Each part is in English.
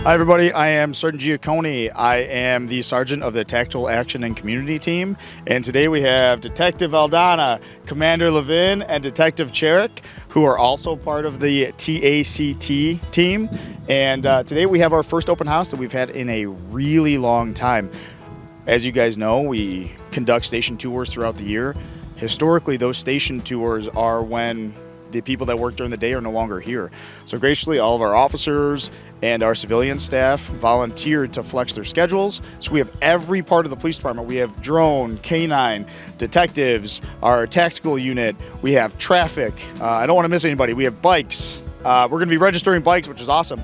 Hi everybody, I am Sergeant Giacconi. I am the Sergeant of the Tactical Action and Community Team. And today we have Detective Aldana, Commander Levin, and Detective Cherik, who are also part of the TACT team. And today we have our first open house that we've had in a really long time. As you guys know, we conduct station tours throughout the year. Historically, those station tours are when the people that work during the day are no longer here. So graciously, all of our officers and our civilian staff volunteered to flex their schedules. So we have every part of the police department. We have drone, canine, detectives, our tactical unit. We have traffic. I don't want to miss anybody. We have bikes. We're going to be registering bikes, which is awesome.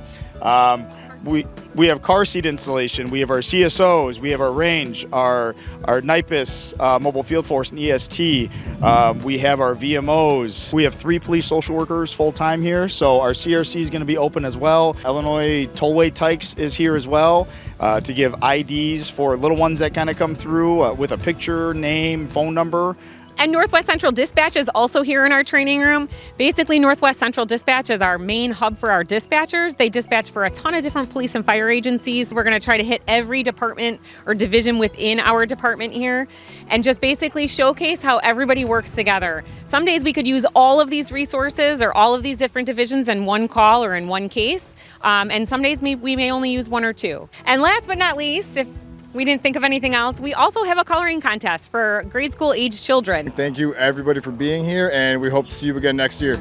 We have car seat installation, we have our CSOs, we have our range, our NIPAS mobile field force and EST, we have our VMOs. We have 3 police social workers full-time here, so our CRC is going to be open as well. Illinois Tollway Tykes is here as well to give IDs for little ones that kind of come through with a picture, name, phone number. And Northwest Central Dispatch is also here in our training room. Basically, Northwest Central Dispatch is our main hub for our dispatchers. They dispatch for a ton of different police and fire agencies. We're going to try to hit every department or division within our department here and just basically showcase how everybody works together. Some days we could use all of these resources or all of these different divisions in one call or in one case. And some days we may only use 1 or 2. And last but not least, if we didn't think of anything else, we also have a coloring contest for grade school age children. Thank you everybody for being here, and we hope to see you again next year.